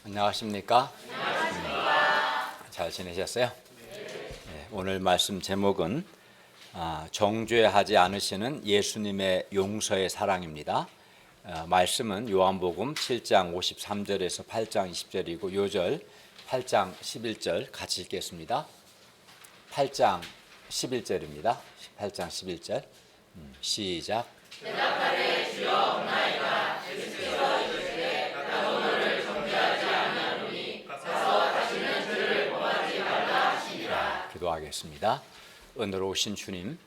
안녕하십니까? 잘 지내셨어요? 네, 오늘 말씀 제목은 정죄하지 않으시는 예수님의 용서의 사랑입니다. 말씀은 요한복음 7장 53절에서 8장 20절이고 요절 8장 11절 같이 읽겠습니다. 8장 11절입니다. 8장 11절 시작. 대답하되 주여 없나이까. 예수께서 이르시되 나 너를 정죄하지 아니하노니 가서 다시는 죄를 범하지 말라 하시니라. 기도하겠습니다. 은혜로우신 주님,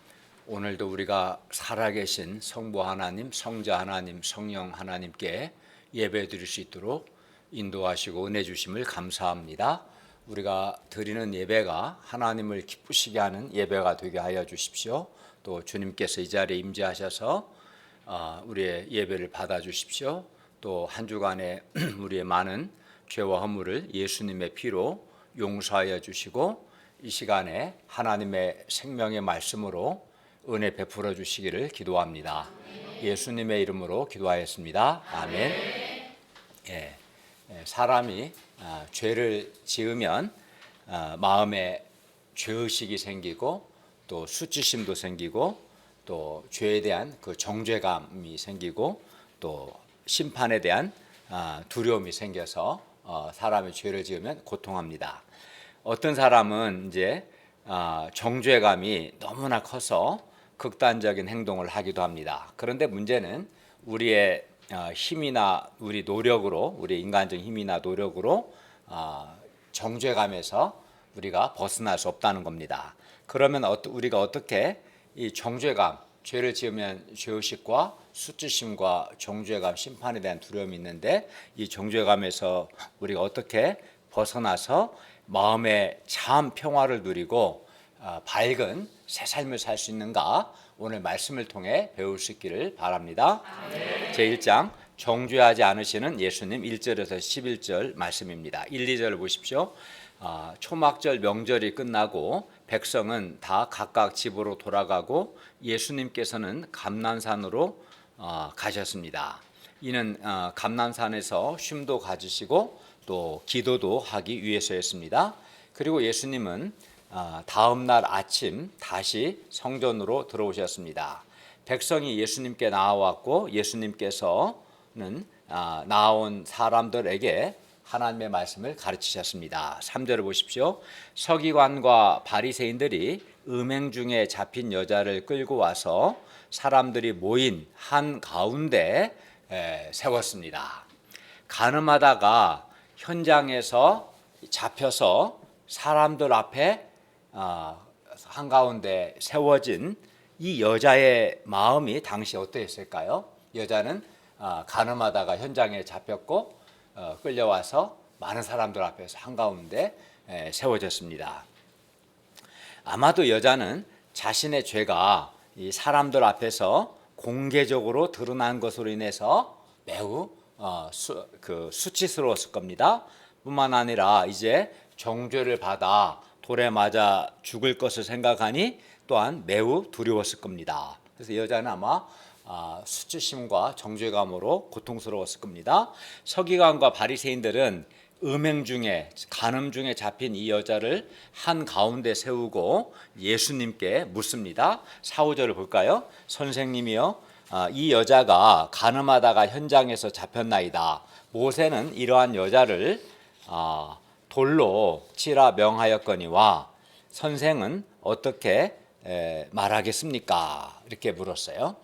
오늘도 우리가 살아계신 성부 하나님, 성자 하나님, 성령 하나님께 예배드릴 수 있도록 인도하시고 은혜 주심을 감사합니다. 우리가 드리는 예배가 하나님을 기쁘시게 하는 예배가 되게 하여 주십시오. 또 주님께서 이 자리에 임재하셔서 우리의 예배를 받아주십시오. 또 한 주간에 우리의 많은 죄와 허물을 예수님의 피로 용서하여 주시고 이 시간에 하나님의 생명의 말씀으로 은혜 베풀어 주시기를 기도합니다. 예수님의 이름으로 기도하였습니다. 아멘. 사람이 죄를 지으면 마음에 죄의식이 생기고 또 수치심도 생기고 또 죄에 대한 그 정죄감이 생기고 또 심판에 대한 두려움이 생겨서 사람이 죄를 지으면 고통합니다. 어떤 사람은 이제 정죄감이 너무나 커서 극단적인 행동을 하기도 합니다. 그런데 문제는 우리의 힘이나 우리 노력으로, 우리 인간적 힘이나 노력으로 정죄감에서 우리가 벗어날 수 없다는 겁니다. 그러면 우리가 어떻게 이 정죄감, 죄를 지으면 죄의식과 수치심과 정죄감, 심판에 대한 두려움이 있는데 이 정죄감에서 우리가 어떻게 벗어나서 마음의 참 평화를 누리고 밝은 새 삶을 살 수 있는가 오늘 말씀을 통해 배울 수 있기를 바랍니다. 제1장 정죄하지 않으시는 예수님 1절에서 11절 말씀입니다. 1, 2절을 보십시오. 초막절 명절이 끝나고 백성은 다 각각 집으로 돌아가고 예수님께서는 감난산으로 가셨습니다. 이는 감난산에서 쉼도 가지시고 또 기도도 하기 위해서였습니다. 그리고 예수님은 다음 날 아침 다시 성전으로 들어오셨습니다. 백성이 예수님께 나와왔고 예수님께서는 나온 사람들에게 하나님의 말씀을 가르치셨습니다. 3절을 보십시오. 서기관과 바리새인들이 음행 중에 잡힌 여자를 끌고 와서 사람들이 모인 한 가운데 세웠습니다. 간음하다가 현장에서 잡혀서 사람들 앞에 한가운데 세워진 이 여자의 마음이 당시 어떠했을까요? 여자는 간음하다가 현장에 잡혔고 끌려와서 많은 사람들 앞에서 한가운데 세워졌습니다. 아마도 여자는 자신의 죄가 이 사람들 앞에서 공개적으로 드러난 것으로 인해서 매우 수치스러웠을 겁니다. 뿐만 아니라 이제 정죄를 받아 돌에 맞아 죽을 것을 생각하니 또한 매우 두려웠을 겁니다. 그래서 여자는 아마 수치심과 정죄감으로 고통스러웠을 겁니다. 서기관과 바리새인들은 음행 중에 간음 중에 잡힌 이 여자를 한 가운데 세우고 예수님께 묻습니다. 4, 5절을 볼까요? 선생님이요, 이 여자가 간음하다가 현장에서 잡혔나이다. 모세는 이러한 여자를 돌로 치라 명하였거니와 선생은 어떻게 말하겠습니까? 이렇게 물었어요.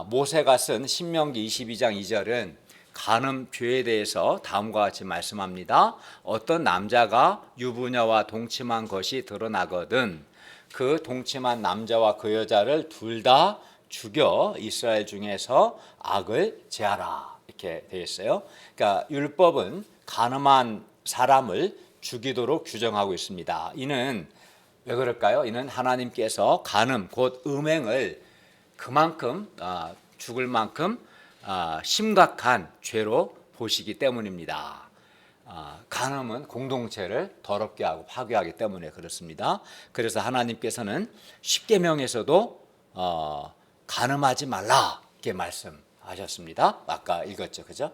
모세가 쓴 신명기 22장 2절은 간음 죄에 대해서 다음과 같이 말씀합니다. 어떤 남자가 유부녀와 동침한 것이 드러나거든 그 동침한 남자와 그 여자를 둘 다 죽여 이스라엘 중에서 악을 제하라, 이렇게 되어 있어요. 그러니까 율법은 간음한 사람을 죽이도록 규정하고 있습니다. 이는 왜 그럴까요? 이는 하나님께서 간음 곧 음행을 그만큼 죽을 만큼 심각한 죄로 보시기 때문입니다. 간음은 공동체를 더럽게 하고 파괴하기 때문에 그렇습니다. 그래서 하나님께서는 십계명에서도 간음하지 말라 이렇게 말씀하셨습니다. 아까 읽었죠, 그죠?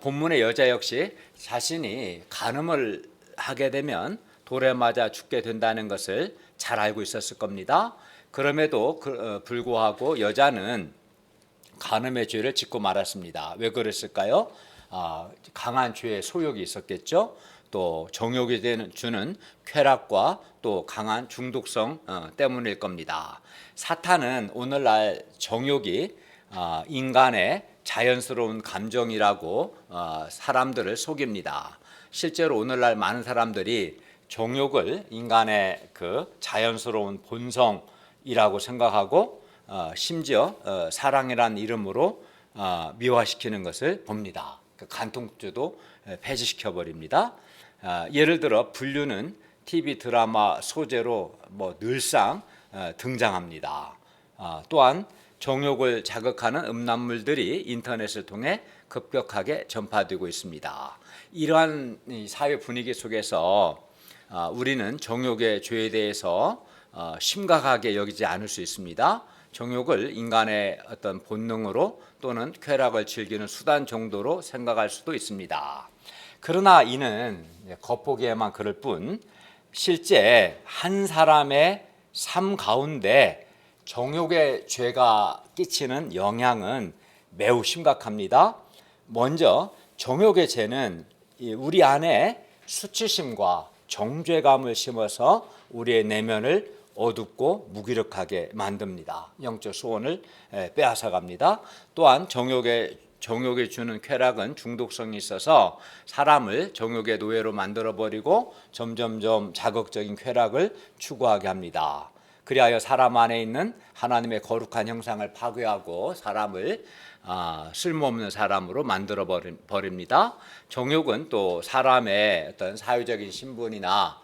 본문의 여자 역시 자신이 간음을 하게 되면 돌에 맞아 죽게 된다는 것을 잘 알고 있었을 겁니다. 그럼에도 불구하고 여자는 간음의 죄를 짓고 말았습니다. 왜 그랬을까요? 강한 죄의 소욕이 있었겠죠. 또 정욕이 주는 쾌락과 또 강한 중독성 때문일 겁니다. 사탄은 오늘날 정욕이 인간의 자연스러운 감정이라고 사람들을 속입니다. 실제로 오늘날 많은 사람들이 정욕을 인간의 그 자연스러운 본성이라고 생각하고 심지어 사랑이라는 이름으로 미화시키는 것을 봅니다. 그 간통죄도 폐지시켜 버립니다. 예를 들어 불륜은 TV 드라마 소재로 늘상 등장합니다. 또한 정욕을 자극하는 음란물들이 인터넷을 통해 급격하게 전파되고 있습니다. 이러한 사회 분위기 속에서 우리는 정욕의 죄에 대해서 심각하게 여기지 않을 수 있습니다. 정욕을 인간의 어떤 본능으로 또는 쾌락을 즐기는 수단 정도로 생각할 수도 있습니다. 그러나 이는 겉보기에만 그럴 뿐 실제 한 사람의 삶 가운데 정욕의 죄가 끼치는 영향은 매우 심각합니다. 먼저 정욕의 죄는 우리 안에 수치심과 정죄감을 심어서 우리의 내면을 어둡고 무기력하게 만듭니다. 영적 소원을 빼앗아갑니다. 또한 정욕이 주는 쾌락은 중독성이 있어서 사람을 정욕의 노예로 만들어버리고 점점점 자극적인 쾌락을 추구하게 합니다. 그리하여 사람 안에 있는 하나님의 거룩한 형상을 파괴하고 사람을 쓸모없는 사람으로 만들어 버립니다. 정욕은 또 사람의 어떤 사회적인 신분이나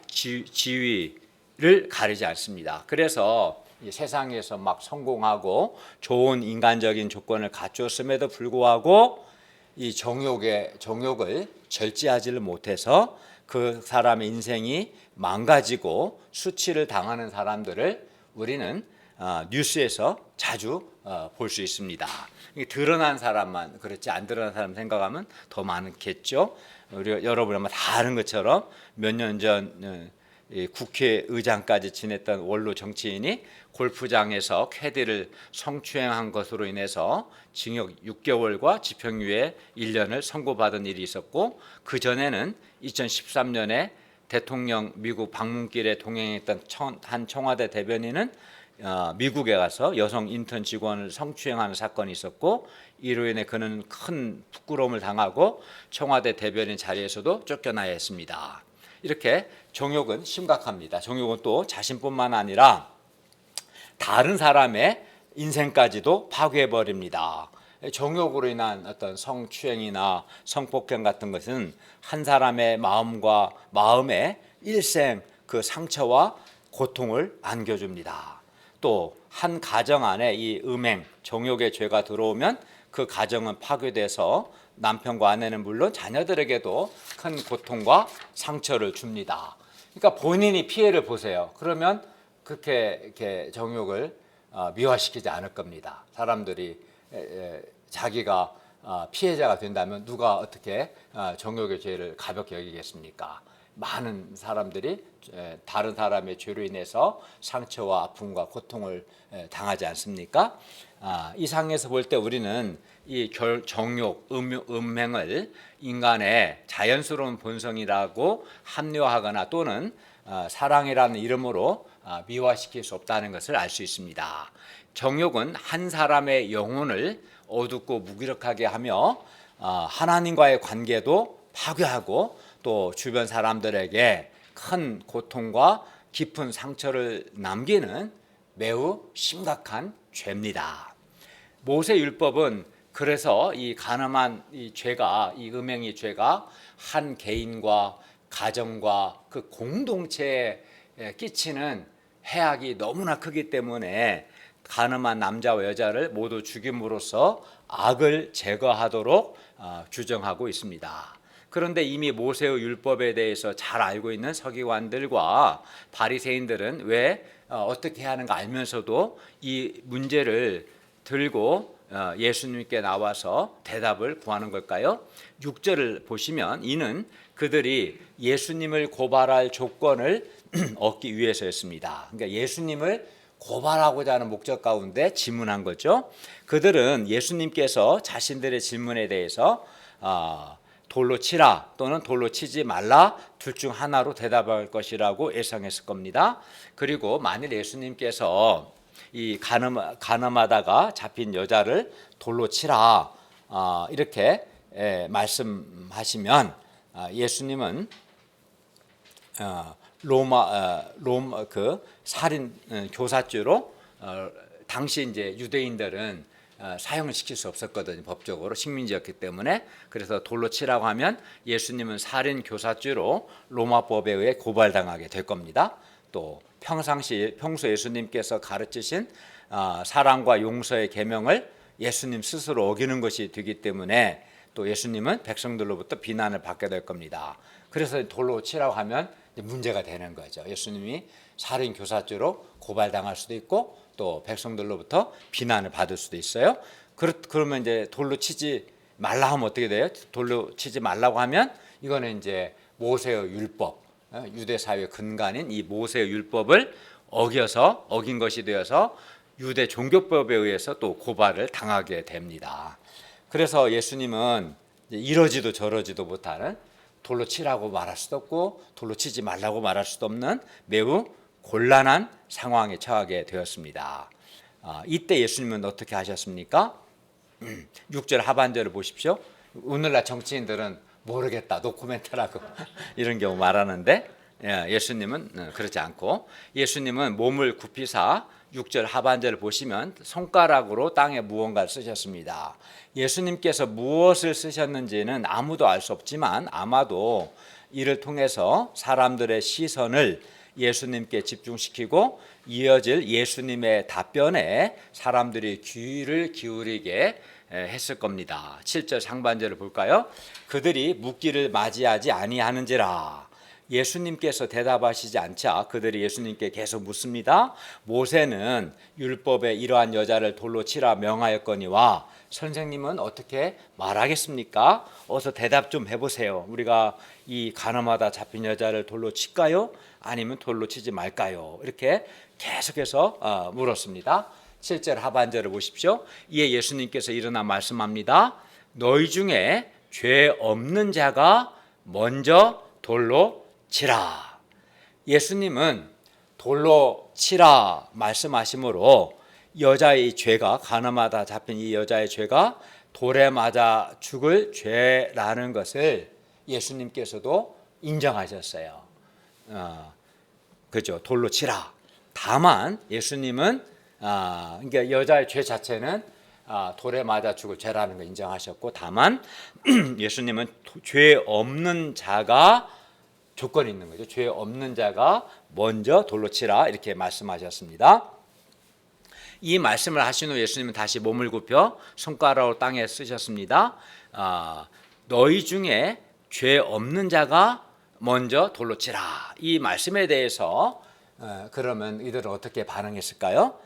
지위를 가리지 않습니다. 그래서 세상에서 막 성공하고 좋은 인간적인 조건을 갖추었음에도 불구하고 이 정욕을 절제하지를 못해서 그 사람의 인생이 망가지고 수치를 당하는 사람들을 우리는 뉴스에서 자주 볼 수 있습니다. 드러난 사람만 그렇지 안 드러난 사람 생각하면 더 많겠죠. 우리 여러분 아마 다 아는 것처럼 몇 년 전 국회의장까지 지냈던 원로 정치인이 골프장에서 캐디를 성추행한 것으로 인해서 징역 6개월과 집행유예 1년을 선고받은 일이 있었고, 그 전에는 2013년에 대통령 미국 방문길에 동행했던 한 청와대 대변인은 미국에 가서 여성 인턴 직원을 성추행하는 사건이 있었고, 이로 인해 그는 큰 부끄러움을 당하고 청와대 대변인 자리에서도 쫓겨나야 했습니다. 이렇게 정욕은 심각합니다. 정욕은 또 자신뿐만 아니라 다른 사람의 인생까지도 파괴해버립니다. 정욕으로 인한 어떤 성추행이나 성폭행 같은 것은 한 사람의 마음에 일생 그 상처와 고통을 안겨줍니다. 또 한 가정 안에 이 음행, 정욕의 죄가 들어오면 그 가정은 파괴돼서 남편과 아내는 물론 자녀들에게도 큰 고통과 상처를 줍니다. 그러니까 본인이 피해를 보세요. 그러면 그렇게 이렇게 정욕을 미화시키지 않을 겁니다. 사람들이 자기가 피해자가 된다면 누가 어떻게 정욕의 죄를 가볍게 여기겠습니까? 많은 사람들이 다른 사람의 죄로 인해서 상처와 아픔과 고통을 당하지 않습니까? 이 상에서 볼 때 우리는 이 정욕, 음행을 인간의 자연스러운 본성이라고 합리화하거나 또는 사랑이라는 이름으로 미화시킬 수 없다는 것을 알 수 있습니다. 정욕은 한 사람의 영혼을 어둡고 무기력하게 하며 하나님과의 관계도 파괴하고 또 주변 사람들에게 큰 고통과 깊은 상처를 남기는 매우 심각한 죄입니다. 모세율법은 그래서 이 간음한 이 죄가, 이 음행의 죄가 한 개인과 가정과 그 공동체에 끼치는 해악이 너무나 크기 때문에 간음한 남자와 여자를 모두 죽임으로써 악을 제거하도록 규정하고 있습니다. 그런데 이미 모세의 율법에 대해서 잘 알고 있는 서기관들과 바리새인들은 왜 어떻게 해야 하는가 알면서도 이 문제를 들고 예수님께 나와서 대답을 구하는 걸까요? 6절을 보시면 이는 그들이 예수님을 고발할 조건을 얻기 위해서였습니다. 그러니까 예수님을 고발하고자 하는 목적 가운데 질문한 거죠. 그들은 예수님께서 자신들의 질문에 대해서 돌로 치라 또는 돌로 치지 말라 둘 중 하나로 대답할 것이라고 예상했을 겁니다. 그리고 만일 예수님께서 이 가늠하다가 잡힌 여자를 돌로 치라 이렇게 말씀하시면 예수님은 로마 그 살인 교사죄로 당시 이제 유대인들은 사형을 시킬 수 없었거든요. 법적으로 식민지였기 때문에. 그래서 돌로 치라고 하면 예수님은 살인 교사죄로 로마법에 의해 고발당하게 될 겁니다. 또 평소 예수님께서 가르치신 사랑과 용서의 계명을 예수님 스스로 어기는 것이 되기 때문에 또 예수님은 백성들로부터 비난을 받게 될 겁니다. 그래서 돌로 치라고 하면 문제가 되는 거죠. 예수님이 살인 교사죄로 고발당할 수도 있고 또 백성들로부터 비난을 받을 수도 있어요. 그러면 이제 돌로 치지 말라 하면 어떻게 돼요? 돌로 치지 말라고 하면 이거는 이제 모세의 율법, 유대 사회의 근간인 이 모세의 율법을 어긴 것이 되어서 유대 종교법에 의해서 또 고발을 당하게 됩니다. 그래서 예수님은 이러지도 저러지도 못하는 돌로 치라고 말할 수도 없고 돌로 치지 말라고 말할 수도 없는 매우 곤란한 상황에 처하게 되었습니다. 이때 예수님은 어떻게 하셨습니까? 6절 하반절을 보십시오. 오늘날 정치인들은 모르겠다, 노코멘트라고 이런 경우 말하는데 예수님은 그렇지 않고 예수님은 몸을 굽히사 6절 하반절을 보시면 손가락으로 땅에 무언가를 쓰셨습니다. 예수님께서 무엇을 쓰셨는지는 아무도 알 수 없지만 아마도 이를 통해서 사람들의 시선을 예수님께 집중시키고 이어질 예수님의 답변에 사람들이 귀를 기울이게 했을 겁니다. 7절 상반절을 볼까요? 그들이 묻기를 맞이하지 아니하는지라. 예수님께서 대답하시지 않자 그들이 예수님께 계속 묻습니다. 모세는 율법에 이러한 여자를 돌로 치라 명하였거니와 선생님은 어떻게 말하겠습니까? 어서 대답 좀 해보세요. 우리가 이 가늠하다 잡힌 여자를 돌로 칠까요? 아니면 돌로 치지 말까요? 이렇게 계속해서 물었습니다. 7절 하반절을 보십시오. 이에 예수님께서 일어나 말씀합니다. 너희 중에 죄 없는 자가 먼저 돌로 치라. 예수님은 돌로 치라 말씀하심으로 여자의 죄가 가늠하다 잡힌 이 여자의 죄가 돌에 맞아 죽을 죄라는 것을 예수님께서도 인정하셨어요. 그죠? 돌로 치라. 다만 예수님은 그러니까 여자의 죄 자체는 돌에 맞아 죽을 죄라는 걸 인정하셨고 다만 예수님은 죄 없는 자가 조건이 있는 거죠. 죄 없는 자가 먼저 돌로 치라 이렇게 말씀하셨습니다. 이 말씀을 하신 후 예수님은 다시 몸을 굽혀 손가락으로 땅에 쓰셨습니다. 너희 중에 죄 없는 자가 먼저 돌로 치라. 이 말씀에 대해서 그러면 이들은 어떻게 반응했을까요?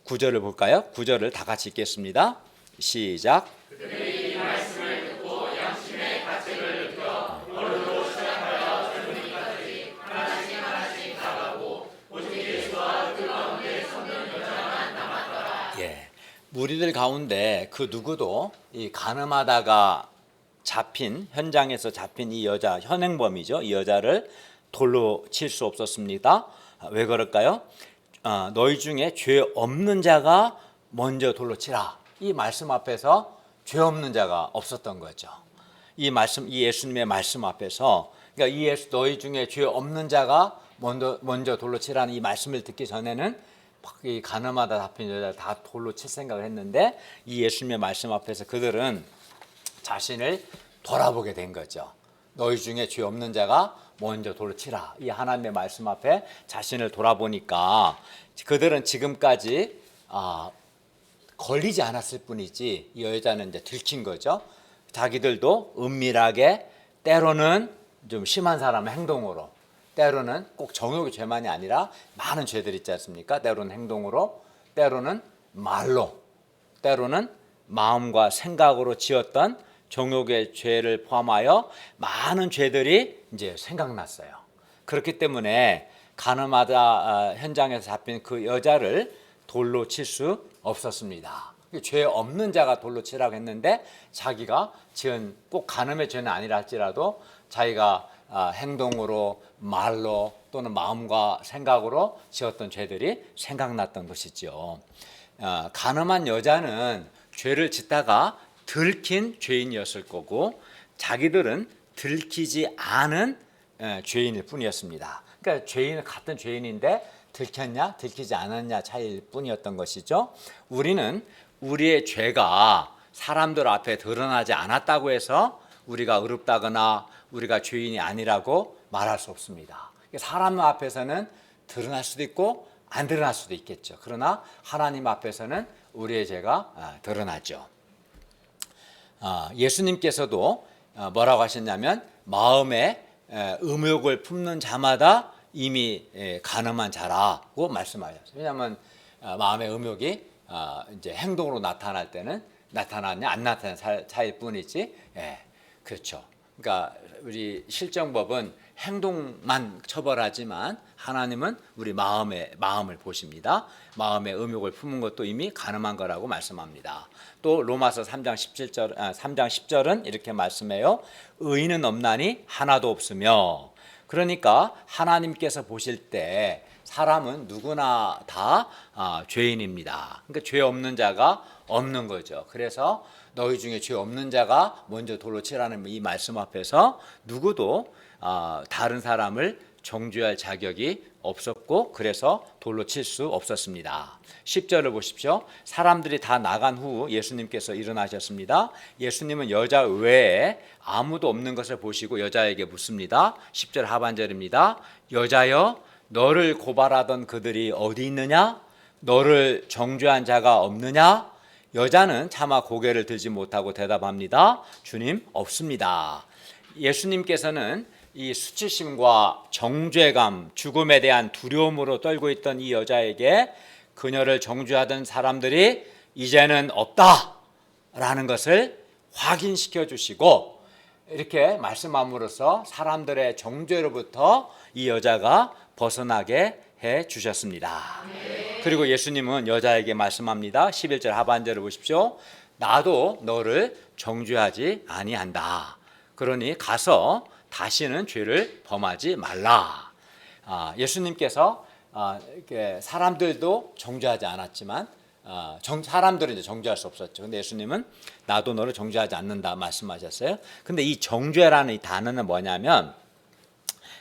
9절을 볼까요? 9절을 다 같이 읽겠습니다. 시작. 그들이 이 말씀을 듣고 양심의 가책을 느껴 얼굴로 시작하여 젊은이까지 하나씩 나가고 오직 예수와 그 가운데 섰는 여자만 남았더라. 무리들 가운데 그 누구도 이 가늠하다가 잡힌 현장에서 잡힌 이 여자 현행범이죠. 이 여자를 돌로 칠 수 없었습니다. 왜 그럴까요? 너희 중에 죄 없는 자가 먼저 돌로 치라. 이 말씀 앞에서 죄 없는 자가 없었던 거죠. 이 예수님의 말씀 앞에서 그러니까 너희 중에 죄 없는 자가 먼저 돌로 치라는 이 말씀을 듣기 전에는 이 가늠하다 잡힌 여자를 다 돌로 칠 생각을 했는데 이 예수님의 말씀 앞에서 그들은 자신을 돌아보게 된 거죠. 너희 중에 죄 없는 자가 먼저 돌로 치라. 이 하나님의 말씀 앞에 자신을 돌아보니까 그들은 지금까지 걸리지 않았을 뿐이지 이 여자는 이제 들킨 거죠. 자기들도 은밀하게 때로는 좀 심한 사람의 행동으로 때로는 꼭 정욕의 죄만이 아니라 많은 죄들 있지 않습니까? 때로는 행동으로 때로는 말로 때로는 마음과 생각으로 지었던 정욕의 죄를 포함하여 많은 죄들이 이제 생각났어요. 그렇기 때문에 가늠하다 현장에서 잡힌 그 여자를 돌로 칠 수 없었습니다. 죄 없는 자가 돌로 치라고 했는데 자기가 지은 꼭 간음의 죄는 아니라 할지라도 자기가 행동으로 말로 또는 마음과 생각으로 지었던 죄들이 생각났던 것이죠. 간음한 여자는 죄를 짓다가 들킨 죄인이었을 거고 자기들은 들키지 않은 죄인일 뿐이었습니다. 그러니까 죄인은 같은 죄인인데 들켰냐 들키지 않았냐 차이일 뿐이었던 것이죠. 우리는 우리의 죄가 사람들 앞에 드러나지 않았다고 해서 우리가 의롭다거나 우리가 죄인이 아니라고 말할 수 없습니다. 사람 앞에서는 드러날 수도 있고 안 드러날 수도 있겠죠. 그러나 하나님 앞에서는 우리의 죄가 드러나죠. 예수님께서도 뭐라고 하셨냐면 마음에 음욕을 품는 자마다 이미 간음한 자라고 말씀하셨어요. 왜냐하면 마음의 음욕이 이제 행동으로 나타날 때는 나타나냐 안 나타나는 차이일 뿐이지. 그렇죠. 그러니까 우리 실정법은 행동만 처벌하지만 하나님은 우리 마음을 보십니다. 마음의 음욕을 품은 것도 이미 간음한 거라고 말씀합니다. 또 로마서 3장 10절은 이렇게 말씀해요. 의인은 없나니 하나도 없으며. 그러니까 하나님께서 보실 때 사람은 누구나 다 죄인입니다. 그러니까 죄 없는 자가 없는 거죠. 그래서 너희 중에 죄 없는 자가 먼저 돌로 치라는 이 말씀 앞에서 누구도 다른 사람을 정죄할 자격이 없었고 그래서 돌로 칠 수 없었습니다. 10절을 보십시오. 사람들이 다 나간 후 예수님께서 일어나셨습니다. 예수님은 여자 외에 아무도 없는 것을 보시고 여자에게 묻습니다. 10절 하반절입니다. 여자여 너를 고발하던 그들이 어디 있느냐? 너를 정죄한 자가 없느냐? 여자는 차마 고개를 들지 못하고 대답합니다. 주님 없습니다. 예수님께서는 이 수치심과 정죄감, 죽음에 대한 두려움으로 떨고 있던 이 여자에게 그녀를 정죄하던 사람들이 이제는 없다라는 것을 확인시켜 주시고 이렇게 말씀함으로써 사람들의 정죄로부터 이 여자가 벗어나게 해 주셨습니다. 그리고 예수님은 여자에게 말씀합니다. 11절 하반절을 보십시오. 나도 너를 정죄하지 아니한다. 그러니 가서 다시는 죄를 범하지 말라. 예수님께서 사람들도 정죄하지 않았지만 사람들은 이제 정죄할 수 없었죠. 근데 예수님은 나도 너를 정죄하지 않는다 말씀하셨어요. 근데 이 정죄라는 이 단어는 뭐냐면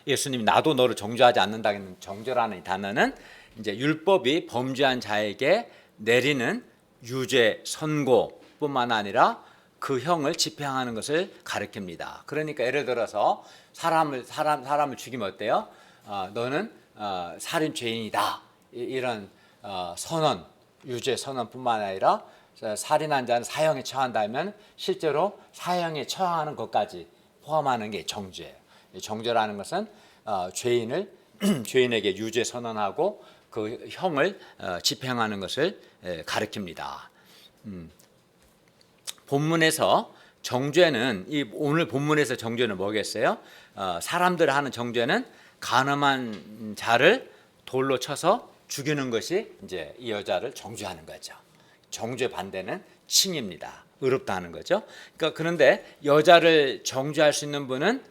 예수님이 나도 너를 정죄하지 않는다. 정죄라는 이 단어는 이제 율법이 범죄한 자에게 내리는 유죄 선고뿐만 아니라 그 형을 집행하는 것을 가리킵니다. 그러니까 예를 들어서 사람을 죽이면 어때요? 너는 살인 죄인이다. 이런 선언, 유죄 선언뿐만 아니라 살인한 자는 사형에 처한다면 실제로 사형에 처하는 것까지 포함하는 게 정죄예요. 정죄라는 것은 죄인에게 유죄 선언하고 그 형을 집행하는 것을 가리킵니다. 본문에서 정죄는 오늘 본문에서 정죄는 뭐겠어요? 사람들 하는 정죄는 간음한 자를 돌로 쳐서 죽이는 것이 이제 이 여자를 정죄하는 거죠. 정죄 반대는 칭입니다. 의롭다 하는 거죠. 그러니까 그런데 여자를 정죄할 수 있는 분은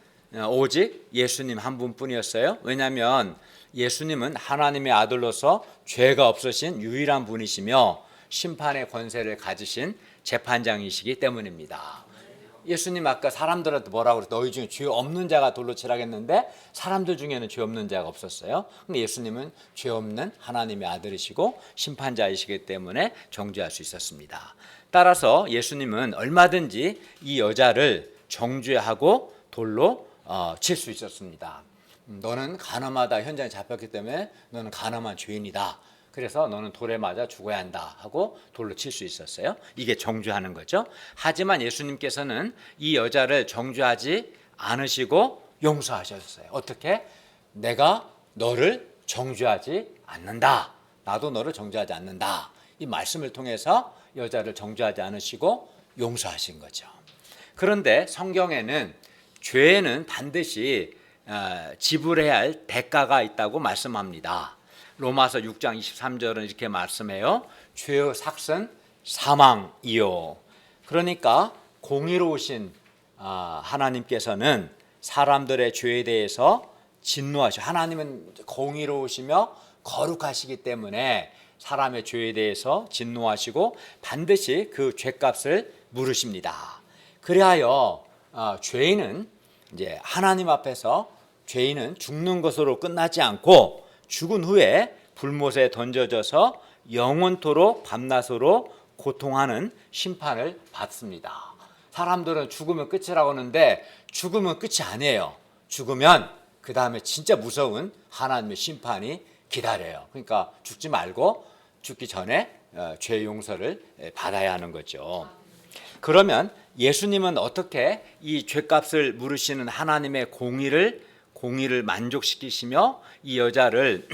오직 예수님 한 분뿐이었어요. 왜냐하면 예수님은 하나님의 아들로서 죄가 없으신 유일한 분이시며 심판의 권세를 가지신 재판장이시기 때문입니다. 예수님 아까 사람들한테 뭐라고 그랬어요? 너희 중에 죄 없는 자가 돌로 치라고 했는데 사람들 중에는 죄 없는 자가 없었어요. 근데 예수님은 죄 없는 하나님의 아들이시고 심판자이시기 때문에 정죄할 수 있었습니다. 따라서 예수님은 얼마든지 이 여자를 정죄하고 돌로 칠 수 있었습니다. 너는 간음하다 현장에 잡혔기 때문에 너는 간음한 죄인이다. 그래서 너는 돌에 맞아 죽어야 한다 하고 돌로 칠 수 있었어요. 이게 정죄하는 거죠. 하지만 예수님께서는 이 여자를 정죄하지 않으시고 용서하셨어요. 어떻게? 내가 너를 정죄하지 않는다. 나도 너를 정죄하지 않는다. 이 말씀을 통해서 여자를 정죄하지 않으시고 용서하신 거죠. 그런데 성경에는 죄에는 반드시 지불해야 할 대가가 있다고 말씀합니다. 로마서 6장 23절은 이렇게 말씀해요. 죄의 삭은 사망이요. 그러니까 공의로우신 하나님께서는 사람들의 죄에 대해서 진노하시고, 하나님은 공의로우시며 거룩하시기 때문에 사람의 죄에 대해서 진노하시고 반드시 그 죄값을 물으십니다. 그리하여 죄인은 이제 하나님 앞에서 죄인은 죽는 것으로 끝나지 않고 죽은 후에 불못에 던져져서 영원토록 밤낮으로 고통하는 심판을 받습니다. 사람들은 죽으면 끝이라고 하는데 죽으면 끝이 아니에요. 죽으면 그 다음에 진짜 무서운 하나님의 심판이 기다려요. 그러니까 죽지 말고 죽기 전에 죄 용서를 받아야 하는 거죠. 그러면 예수님은 어떻게 이 죄값을 물으시는 하나님의 공의를 만족시키시며 이 여자를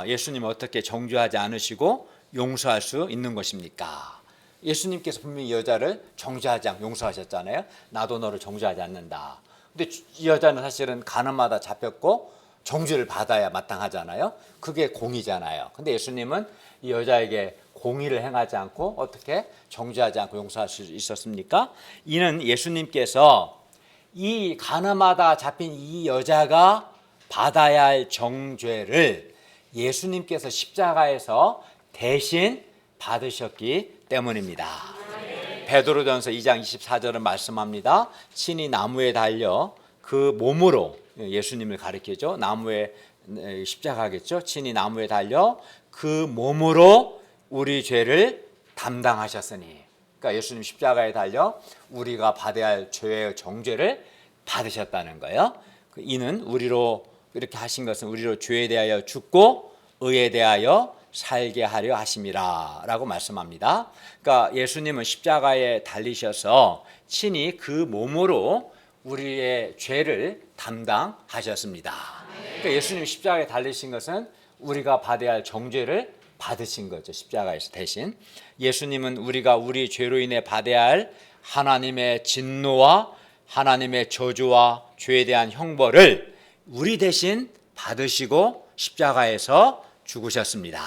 예수님은 어떻게 정죄하지 않으시고 용서할 수 있는 것입니까? 예수님께서 분명히 이 여자를 정죄하지 않고 용서하셨잖아요. 나도 너를 정죄하지 않는다. 근데 이 여자는 사실은 가늠하다 잡혔고 정죄를 받아야 마땅하잖아요. 그게 공의잖아요. 근데 예수님은 이 여자에게 공의를 행하지 않고 어떻게 정죄하지 않고 용서할 수 있었습니까? 이는 예수님께서 이 가늠하다 잡힌 이 여자가 받아야 할 정죄를 예수님께서 십자가에서 대신 받으셨기 때문입니다. 베드로전서 2장 24절은 말씀합니다. 친히 나무에 달려 그 몸으로, 예수님을 가리키죠. 나무에 십자가겠죠. 친히 나무에 달려 그 몸으로 우리 죄를 담당하셨으니, 그러니까 예수님 십자가에 달려 우리가 받아야 할 죄의 정죄를 받으셨다는 거예요. 이는 우리로 이렇게 하신 것은 우리로 죄에 대하여 죽고 의에 대하여 살게 하려 하심이라 라고 말씀합니다. 그러니까 예수님은 십자가에 달리셔서 친히 그 몸으로 우리의 죄를 담당하셨습니다. 그러니까 예수님 십자가에 달리신 것은 우리가 받아야 할 정죄를 받으신 거죠. 십자가에서 대신. 예수님은 우리가 우리 죄로 인해 받아야 할 하나님의 진노와 하나님의 저주와 죄에 대한 형벌을 우리 대신 받으시고 십자가에서 죽으셨습니다.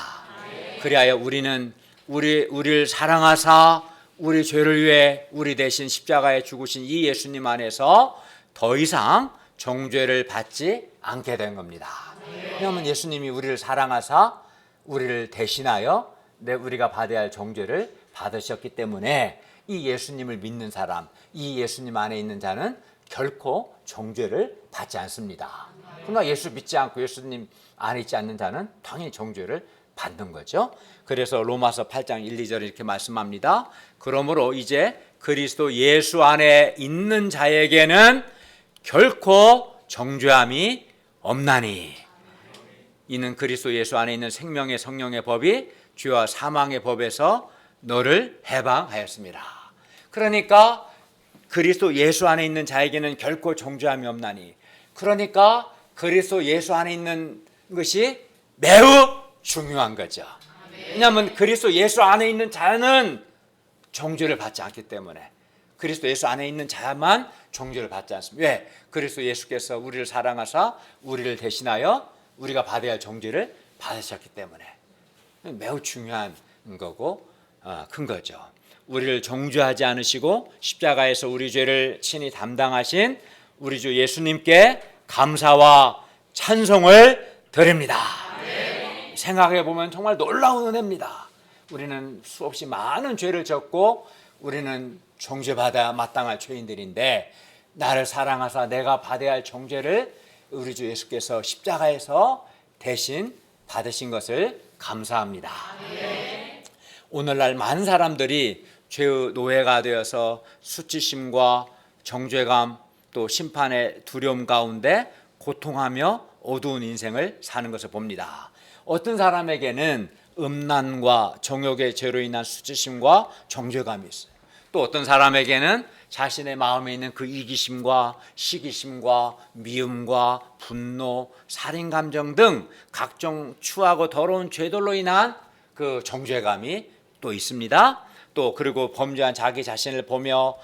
그리하여 우리는 우리를 사랑하사 우리 죄를 위해 우리 대신 십자가에 죽으신 이 예수님 안에서 더 이상 정죄를 받지 않게 된 겁니다. 왜냐하면 예수님이 우리를 사랑하사 우리를 대신하여 우리가 받아야 할 정죄를 받으셨기 때문에 이 예수님을 믿는 사람, 이 예수님 안에 있는 자는 결코 정죄를 받지 않습니다. 그러나 예수 믿지 않고 예수님 안에 있지 않는 자는 당연히 정죄를 받는 거죠. 그래서 로마서 8장 1, 2절에 이렇게 말씀합니다. 그러므로 이제 그리스도 예수 안에 있는 자에게는 결코 정죄함이 없나니, 이는 그리스도 예수 안에 있는 생명의 성령의 법이 죄와 사망의 법에서 너를 해방하였습니다. 그러니까 그리스도 예수 안에 있는 자에게는 결코 정죄함이 없나니, 그러니까 그리스도 예수 안에 있는 것이 매우 중요한 거죠. 왜냐하면 그리스도 예수 안에 있는 자는 정죄를 받지 않기 때문에, 그리스도 예수 안에 있는 자만 정죄를 받지 않습니다. 왜? 그리스도 예수께서 우리를 사랑하사 우리를 대신하여 우리가 받아야 할 정죄를 받으셨기 때문에 매우 중요한 거고 큰 거죠. 우리를 정죄하지 않으시고 십자가에서 우리 죄를 친히 담당하신 우리 주 예수님께 감사와 찬송을 드립니다. 생각해 보면 정말 놀라운 은혜입니다. 우리는 수없이 많은 죄를 졌고 우리는 정죄받아야 마땅할 죄인들인데, 나를 사랑하사 내가 받아야 할 정죄를 우리 주 예수께서 십자가에서 대신 받으신 것을 감사합니다. 오늘날 많은 사람들이 죄의 노예가 되어서 수치심과 정죄감 또 심판의 두려움 가운데 고통하며 어두운 인생을 사는 것을 봅니다. 어떤 사람에게는 음란과 정욕의 죄로 인한 수치심과 정죄감이 있어요. 또 어떤 사람에게는 자신의 마음에 있는 그 이기심과 시기심과 미움과 분노, 살인감정 등 각종 추하고 더러운 죄들로 인한 그 정죄감이 또 있습니다. 또 그리고 범죄한 자기 자신을 보며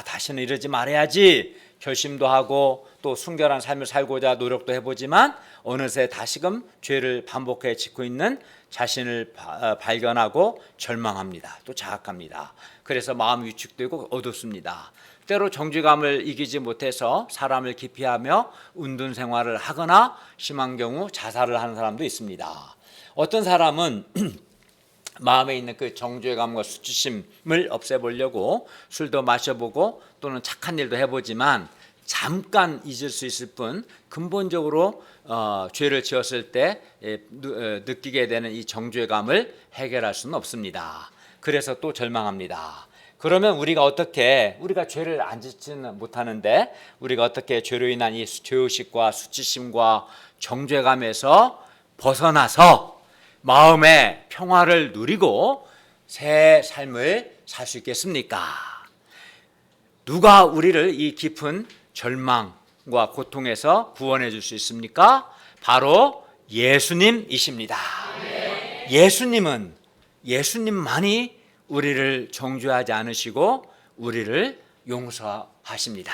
다시는 이러지 말아야지 결심도 하고 또 순결한 삶을 살고자 노력도 해보지만 어느새 다시금 죄를 반복해 짓고 있는 자신을 발견하고 절망합니다. 또 자학합니다. 그래서 마음이 위축되고 어둡습니다. 때로 정죄감을 이기지 못해서 사람을 기피하며 운둔 생활을 하거나 심한 경우 자살을 하는 사람도 있습니다. 어떤 사람은 마음에 있는 그 정죄감과 수치심을 없애보려고 술도 마셔보고 또는 착한 일도 해보지만 잠깐 잊을 수 있을 뿐 근본적으로 죄를 지었을 때 느끼게 되는 이 정죄감을 해결할 수는 없습니다. 그래서 또 절망합니다. 그러면 우리가 죄를 안 짓지는 못하는데 우리가 어떻게 죄로 인한 이 죄의식과 수치심과 정죄감에서 벗어나서 마음의 평화를 누리고 새 삶을 살 수 있겠습니까? 누가 우리를 이 깊은 절망과 고통에서 구원해 줄 수 있습니까? 바로 예수님이십니다. 예수님만이 우리를 정죄하지 않으시고 우리를 용서하십니다.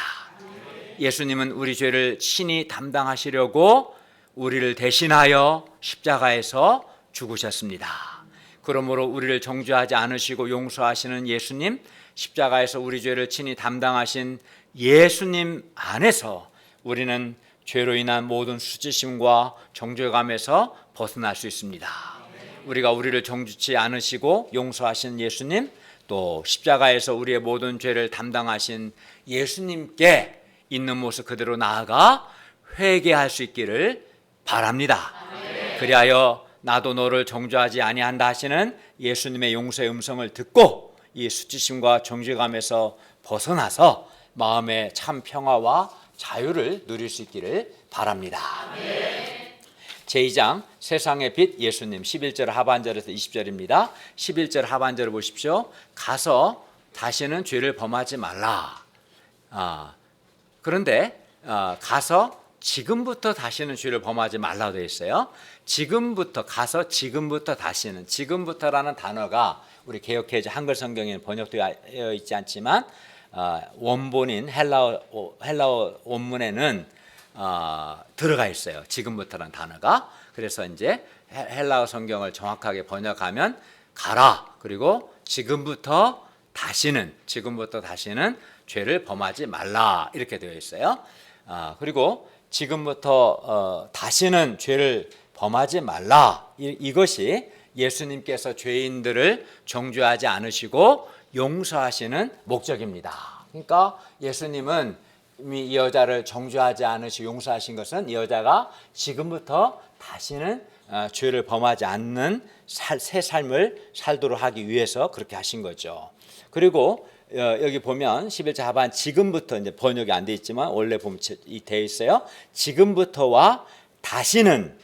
예수님은 우리 죄를 친히 담당하시려고 우리를 대신하여 십자가에서 죽으셨습니다. 그러므로 우리를 정죄하지 않으시고 용서하시는 예수님, 십자가에서 우리 죄를 친히 담당하신 예수님 안에서 우리는 죄로 인한 모든 수치심과 정죄감에서 벗어날 수 있습니다. 우리가 우리를 정죄치 않으시고 용서하신 예수님, 또 십자가에서 우리의 모든 죄를 담당하신 예수님께 있는 모습 그대로 나아가 회개할 수 있기를 바랍니다. 그리하여 나도 너를 정죄하지 아니한다 하시는 예수님의 용서의 음성을 듣고 이 수치심과 정죄감에서 벗어나서 마음의 참 평화와 자유를 누릴 수 있기를 바랍니다. 제2장 세상의 빛 예수님 11절 하반절에서 20절입니다. 11절 하반절을 보십시오. 가서 다시는 죄를 범하지 말라. 그런데 가서 지금부터 다시는 죄를 범하지 말라고 되어 있어요. 가서 지금부터 다시는, 지금부터라는 단어가 우리 개역해제 한글 성경에는 번역되어 있지 않지만 원본인 헬라어 원문에는 들어가 있어요. 지금부터라는 단어가. 그래서 이제 헬라어 성경을 정확하게 번역하면 가라. 그리고 지금부터 다시는 죄를 범하지 말라 이렇게 되어 있어요. 그리고 지금부터 다시는 죄를 범하지 말라. 이것이 예수님께서 죄인들을 정죄하지 않으시고 용서하시는 목적입니다. 그러니까 예수님은 이 여자를 정죄하지 않으시고 용서하신 것은 이 여자가 지금부터 다시는 죄를 범하지 않는 새 삶을 살도록 하기 위해서 그렇게 하신 거죠. 그리고 여기 보면 11절 하반 지금부터, 이제 번역이 안 돼 있지만 원래 보면 돼 있어요. 지금부터 다시는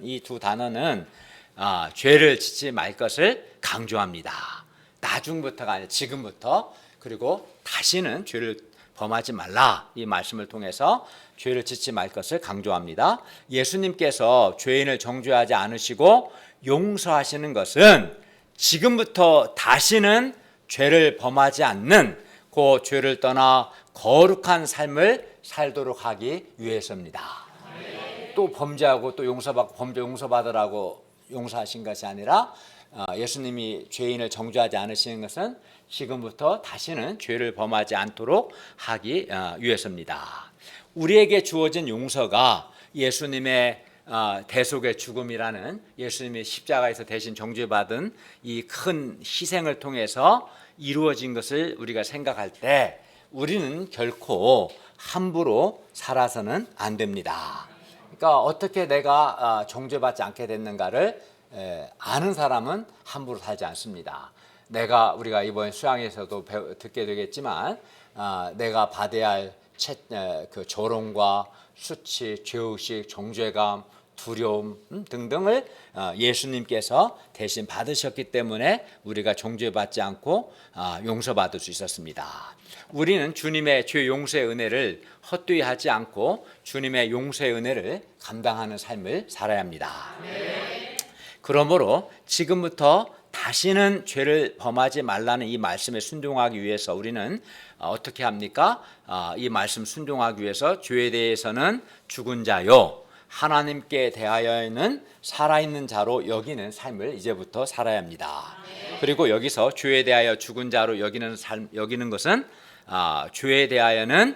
이 두 단어는 죄를 짓지 말 것을 강조합니다. 나중부터가 아니라 지금부터, 그리고 다시는 죄를 범하지 말라, 이 말씀을 통해서 죄를 짓지 말 것을 강조합니다. 예수님께서 죄인을 정죄하지 않으시고 용서하시는 것은 지금부터 다시는 죄를 범하지 않는 그 죄를 떠나 거룩한 삶을 살도록 하기 위해서입니다. 또 범죄하고 또 용서받고 범죄 용서받으라고 용서하신 것이 아니라 예수님이 죄인을 정죄하지 않으시는 것은 지금부터 다시는 죄를 범하지 않도록 하기 위해서입니다. 우리에게 주어진 용서가 예수님의 대속의 죽음이라는, 예수님이 십자가에서 대신 정죄받은 이 큰 희생을 통해서 이루어진 것을 우리가 생각할 때 우리는 결코 함부로 살아서는 안 됩니다. 그러니까 어떻게 내가 정죄받지 않게 됐는가를 아는 사람은 함부로 살지 않습니다. 우리가 이번 수양에서도 듣게 되겠지만 내가 받아야 할 그 조롱과 수치, 죄의식, 정죄감, 두려움 등등을 예수님께서 대신 받으셨기 때문에 우리가 정죄받지 않고 용서받을 수 있었습니다. 우리는 주님의 죄 용서의 은혜를 헛되이 하지 않고 주님의 용서의 은혜를 감당하는 삶을 살아야 합니다. 그러므로 지금부터 다시는 죄를 범하지 말라는 이 말씀에 순종하기 위해서 우리는 어떻게 합니까? 이 말씀 순종하기 위해서 죄에 대해서는 죽은 자요, 하나님께 대하여는 살아있는 자로 여기는 삶을 이제부터 살아야 합니다. 그리고 여기서 죄에 대하여 죽은 자로 여기는 것은 죄에 대하여는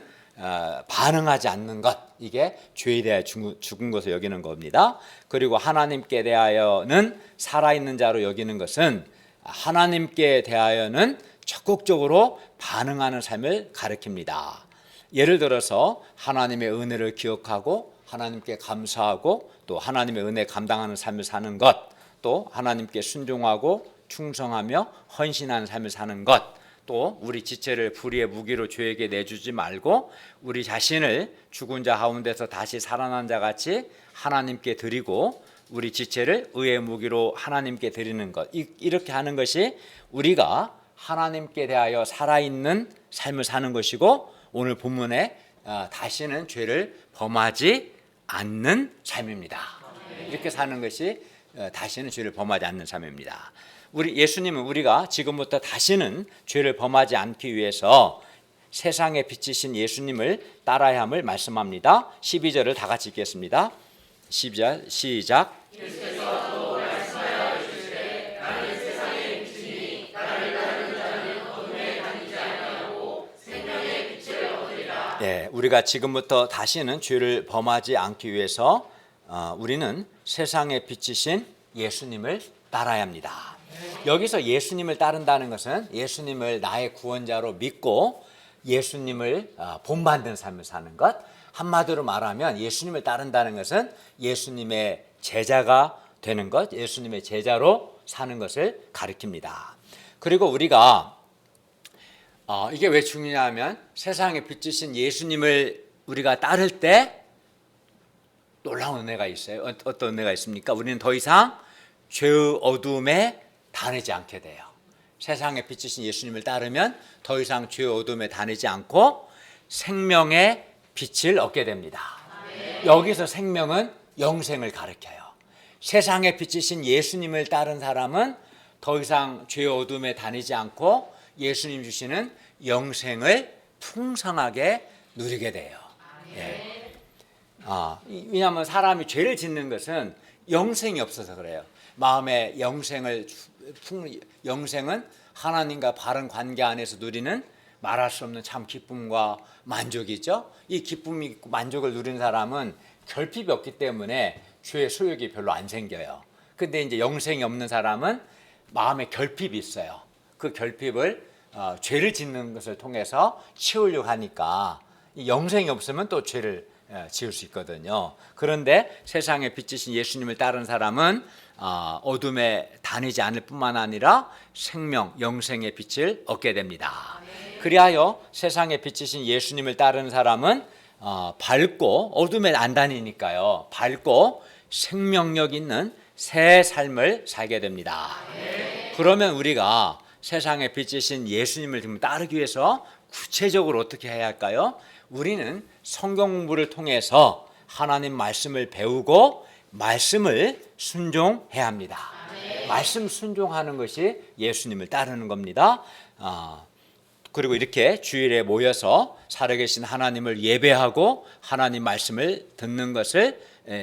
반응하지 않는 것, 이게 죄에 대하여 죽은 것을 여기는 겁니다. 그리고 하나님께 대하여는 살아있는 자로 여기는 것은 하나님께 대하여는 적극적으로 반응하는 삶을 가리킵니다. 예를 들어서 하나님의 은혜를 기억하고 하나님께 감사하고 또 하나님의 은혜 감당하는 삶을 사는 것, 또 하나님께 순종하고 충성하며 헌신하는 삶을 사는 것, 또 우리 지체를 불의의 무기로 죄에게 내주지 말고 우리 자신을 죽은 자 가운데서 다시 살아난 자 같이 하나님께 드리고 우리 지체를 의의 무기로 하나님께 드리는 것, 이렇게 하는 것이 우리가 하나님께 대하여 살아있는 삶을 사는 것이고, 오늘 본문에 다시는 죄를 범하지 않는 삶입니다. 이렇게 사는 것이 다시는 죄를 범하지 않는 삶입니다. 우리 예수님은 우리가 지금부터 다시는 죄를 범하지 않기 위해서 세상에 비치신 예수님을 따라야 함을 말씀합니다. 12절을 다 같이 읽겠습니다. 12절 시작. 예수께서 말씀하여 이르시되 나는 세상의 빛이니 나를 따르는 자는 어둠에 다니지 아니하고 생명의 빛을 얻으리라. 네, 우리가 지금부터 다시는 죄를 범하지 않기 위해서 우리는 세상에 비치신 예수님을 따라야 합니다. 여기서 예수님을 따른다는 것은 예수님을 나의 구원자로 믿고 예수님을 본받는 삶을 사는 것, 한마디로 말하면 예수님을 따른다는 것은 예수님의 제자가 되는 것, 예수님의 제자로 사는 것을 가리킵니다. 그리고 우리가 이게 왜 중요하냐면 세상에 비치신 예수님을 우리가 따를 때 놀라운 은혜가 있어요. 어떤 은혜가 있습니까? 우리는 더 이상 죄의 어둠에 다니지 않게 돼요. 세상에 비치신 예수님을 따르면 더 이상 죄의 어둠에 다니지 않고 생명의 빛을 얻게 됩니다. 여기서 생명은 영생을 가리켜요. 세상에 비치신 예수님을 따른 사람은 더 이상 죄의 어둠에 다니지 않고 예수님 주시는 영생을 풍성하게 누리게 돼요. 예. 왜냐하면 사람이 죄를 짓는 것은 영생이 없어서 그래요. 마음의 영생은 하나님과 바른 관계 안에서 누리는 말할 수 없는 참 기쁨과 만족이죠. 이 기쁨이 있고 만족을 누리는 사람은 결핍이 없기 때문에 죄의 소욕이 별로 안 생겨요. 근데 이제 영생이 없는 사람은 마음에 결핍이 있어요. 그 결핍을 죄를 짓는 것을 통해서 채우려고 하니까 이 영생이 없으면 또 죄를 지을 수 있거든요. 그런데 세상에 비치신 예수님을 따른 사람은 어둠에 다니지 않을 뿐만 아니라 생명, 영생의 빛을 얻게 됩니다. 그리하여 세상에 비치신 예수님을 따른 사람은 밝고 어둠에 안 다니니까요. 밝고 생명력 있는 새 삶을 살게 됩니다. 그러면 우리가 세상에 비치신 예수님을 지금 따르기 위해서 구체적으로 어떻게 해야 할까요? 우리는 성경 공부를 통해서 하나님 말씀을 배우고 말씀을 순종해야 합니다. 말씀 순종하는 것이 예수님을 따르는 겁니다. 그리고 이렇게 주일에 모여서 살아계신 하나님을 예배하고 하나님 말씀을 듣는 것을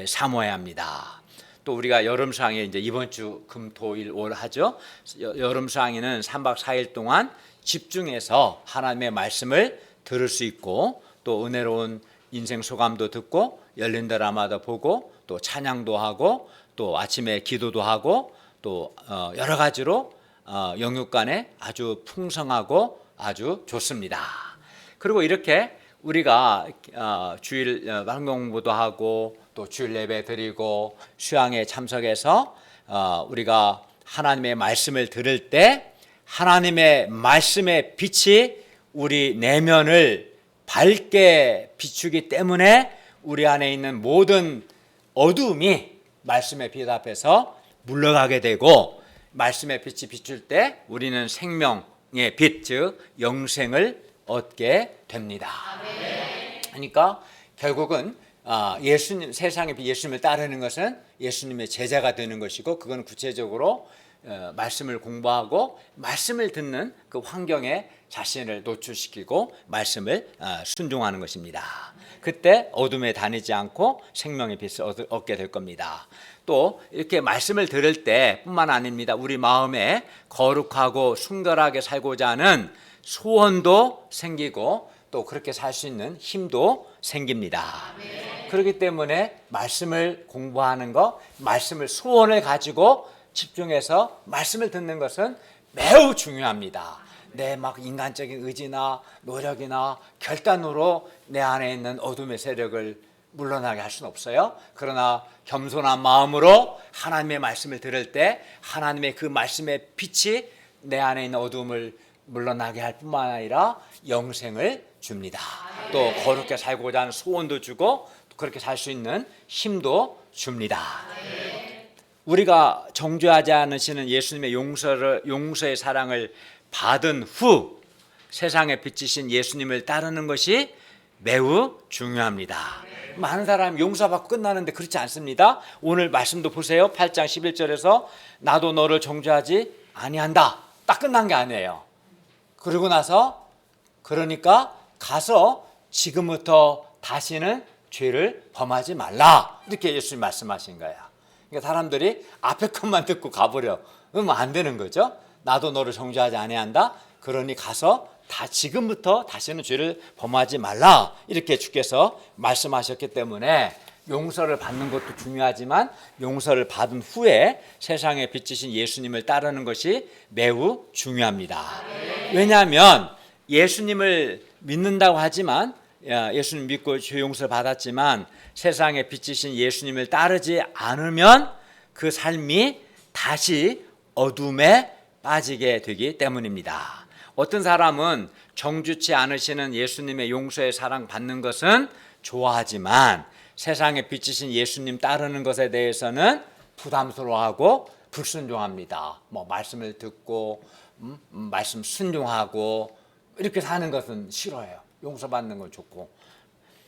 사모해야 합니다. 또 우리가 여름 수양회 이제 이번 주 금, 토, 일, 월 하죠. 여름 수양회는 3박 4일 동안 집중해서 하나님의 말씀을 들을 수 있고 또 은혜로운 인생 소감도 듣고 열린 드라마도 보고 또 찬양도 하고 또 아침에 기도도 하고 또 여러 가지로 영육간에 아주 풍성하고 아주 좋습니다. 그리고 이렇게 우리가 주일 성경 공부도 하고 또 주일 예배 드리고 수양에 참석해서 우리가 하나님의 말씀을 들을 때 하나님의 말씀의 빛이 우리 내면을 밝게 비추기 때문에 우리 안에 있는 모든 어둠이 말씀의 빛 앞에서 물러가게 되고 말씀의 빛이 비출 때 우리는 생명의 빛, 즉 영생을 얻게 됩니다. 그러니까 결국은 예수님, 세상의 빛 예수님을 따르는 것은 예수님의 제자가 되는 것이고 그건 구체적으로 말씀을 공부하고 말씀을 듣는 그 환경에 자신을 노출시키고 말씀을 순종하는 것입니다. 그때 어둠에 다니지 않고 생명의 빛을 얻게 될 겁니다. 또 이렇게 말씀을 들을 때뿐만 아닙니다. 우리 마음에 거룩하고 순결하게 살고자 하는 소원도 생기고 또 그렇게 살 수 있는 힘도 생깁니다. 그렇기 때문에 말씀을 공부하는 것, 말씀을 소원을 가지고 집중해서 말씀을 듣는 것은 매우 중요합니다. 내 막 인간적인 의지나 노력이나 결단으로 내 안에 있는 어둠의 세력을 물러나게 할 수는 없어요. 그러나 겸손한 마음으로 하나님의 말씀을 들을 때 하나님의 그 말씀의 빛이 내 안에 있는 어둠을 물러나게 할 뿐만 아니라 영생을 줍니다. 또 거룩하게 살고자 하는 소원도 주고 그렇게 살 수 있는 힘도 줍니다. 우리가 정죄하지 않으시는 예수님의 용서의 사랑을 받은 후 세상에 비치신 예수님을 따르는 것이 매우 중요합니다. 많은 사람이 용서받고 끝나는데 그렇지 않습니다. 오늘 말씀도 보세요. 8장 11절에서 나도 너를 정죄하지 아니한다. 딱 끝난 게 아니에요. 그러고 나서 그러니까 가서 지금부터 다시는 죄를 범하지 말라. 이렇게 예수님 말씀하신 거예요. 그러니까 사람들이 앞에 것만 듣고 가버려. 그러면 안 되는 거죠. 나도 너를 정죄하지 아니한다. 그러니 가서 지금부터 다시는 죄를 범하지 말라. 이렇게 주께서 말씀하셨기 때문에 용서를 받는 것도 중요하지만 용서를 받은 후에 세상에 비치신 예수님을 따르는 것이 매우 중요합니다. 왜냐하면 예수님을 믿는다고 하지만 예수님 믿고 죄 용서를 받았지만 세상에 비치신 예수님을 따르지 않으면 그 삶이 다시 어둠에 빠지게 되기 때문입니다. 어떤 사람은 정죄치 않으시는 예수님의 용서의 사랑 받는 것은 좋아하지만 세상에 비치신 예수님 따르는 것에 대해서는 부담스러워하고 불순종합니다. 말씀을 듣고 말씀 순종하고 이렇게 사는 것은 싫어해요. 용서받는 건 좋고.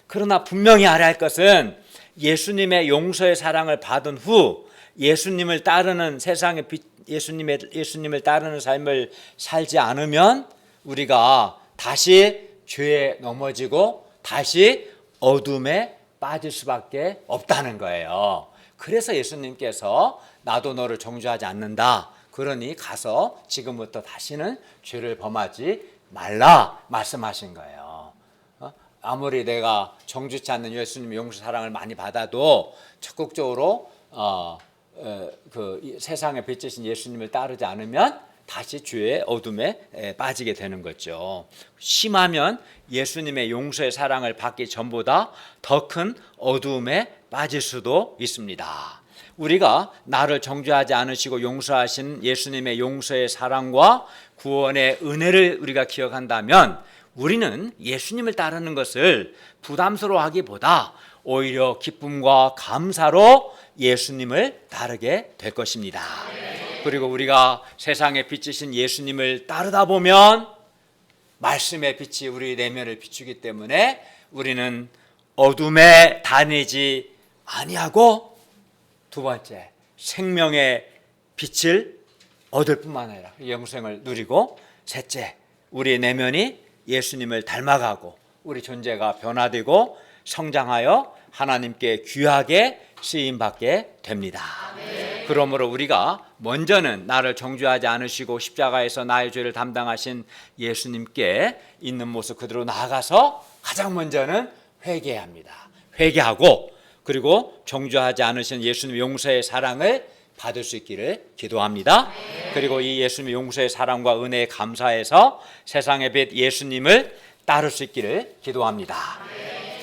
그러나 분명히 알아야 할 것은 예수님의 용서의 사랑을 받은 후 예수님을 따르는 세상의 예수님을 따르는 삶을 살지 않으면 우리가 다시 죄에 넘어지고 다시 어둠에 빠질 수밖에 없다는 거예요. 그래서 예수님께서 나도 너를 정죄하지 않는다. 그러니 가서 지금부터 다시는 죄를 범하지 말라 말씀하신 거예요. 아무리 내가 정죄치 않는 예수님의 용서 사랑을 많이 받아도 적극적으로 그 세상에 비치신 예수님을 따르지 않으면 다시 죄의 어둠에 빠지게 되는 거죠. 심하면 예수님의 용서의 사랑을 받기 전보다 더 큰 어둠에 빠질 수도 있습니다. 우리가 나를 정죄하지 않으시고 용서하신 예수님의 용서의 사랑과 구원의 은혜를 우리가 기억한다면 우리는 예수님을 따르는 것을 부담스러워하기보다 오히려 기쁨과 감사로 예수님을 따르게 될 것입니다. 그리고 우리가 세상에 비치신 예수님을 따르다 보면 말씀의 빛이 우리 내면을 비추기 때문에 우리는 어둠에 다니지 아니하고 두 번째 생명의 빛을 얻을 뿐만 아니라 영생을 누리고 셋째 우리 내면이 예수님을 닮아가고 우리 존재가 변화되고 성장하여 하나님께 귀하게 쓰임받게 됩니다. 그러므로 우리가 먼저는 나를 정죄하지 않으시고 십자가에서 나의 죄를 담당하신 예수님께 있는 모습 그대로 나아가서 가장 먼저는 회개합니다. 회개하고 그리고 정죄하지 않으신 예수님의 용서의 사랑을 받을 수 있기를 기도합니다. 그리고 이 예수님의 용서의 사랑과 은혜에 감사해서 세상의 빛 예수님을 따를 수 있기를 기도합니다.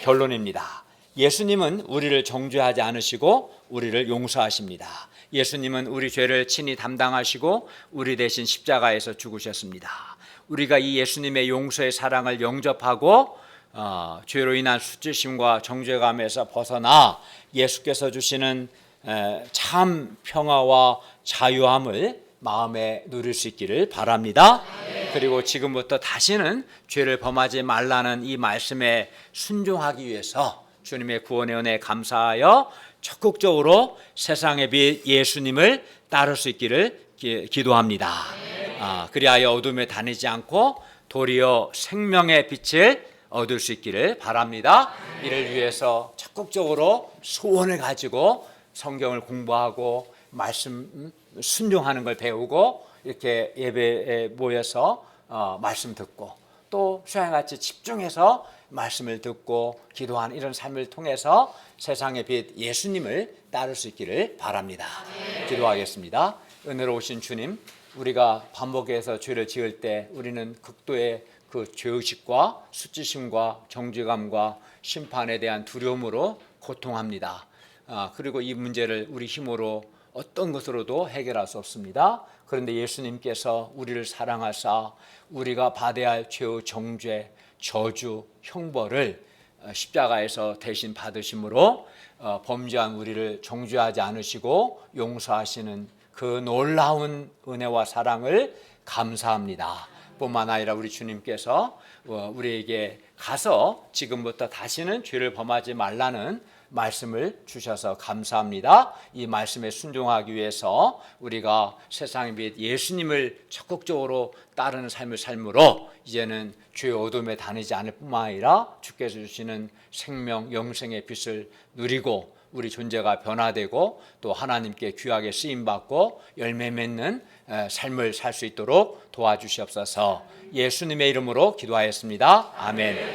결론입니다. 예수님은 우리를 정죄하지 않으시고 우리를 용서하십니다. 예수님은 우리 죄를 친히 담당하시고 우리 대신 십자가에서 죽으셨습니다. 우리가 이 예수님의 용서의 사랑을 영접하고 죄로 인한 수치심과 정죄감에서 벗어나 예수께서 주시는 참 평화와 자유함을 마음에 누릴 수 있기를 바랍니다. 그리고 지금부터 다시는 죄를 범하지 말라는 이 말씀에 순종하기 위해서 주님의 구원의 은혜에 감사하여 적극적으로 세상의 빛 예수님을 따를 수 있기를 기도합니다. 그리하여 어둠에 다니지 않고 도리어 생명의 빛을 얻을 수 있기를 바랍니다. 이를 위해서 적극적으로 소원을 가지고 성경을 공부하고 말씀 순종하는 걸 배우고 이렇게 예배에 모여서 말씀 듣고 또 수양같이 집중해서 말씀을 듣고 기도하는 이런 삶을 통해서 세상의 빛 예수님을 따를 수 있기를 바랍니다. 기도하겠습니다. 은혜로우신 주님, 우리가 반복해서 죄를 지을 때 우리는 극도의 그 죄의식과 수치심과 정죄감과 심판에 대한 두려움으로 고통합니다. 그리고 이 문제를 우리 힘으로 어떤 것으로도 해결할 수 없습니다. 그런데 예수님께서 우리를 사랑하사 우리가 받아야 할 죄의 정죄, 저주, 형벌을 십자가에서 대신 받으심으로 범죄한 우리를 정죄하지 않으시고 용서하시는 그 놀라운 은혜와 사랑을 감사합니다. 뿐만 아니라 우리 주님께서 우리에게 가서 지금부터 다시는 죄를 범하지 말라는 말씀을 주셔서 감사합니다. 이 말씀에 순종하기 위해서 우리가 세상의 빛 예수님을 적극적으로 따르는 삶을 삶으로 이제는 죄의 어둠에 다니지 않을 뿐만 아니라 주께서 주시는 생명 영생의 빛을 누리고 우리 존재가 변화되고 또 하나님께 귀하게 쓰임받고 열매 맺는 삶을 살 수 있도록 도와주시옵소서. 예수님의 이름으로 기도하였습니다. 아멘.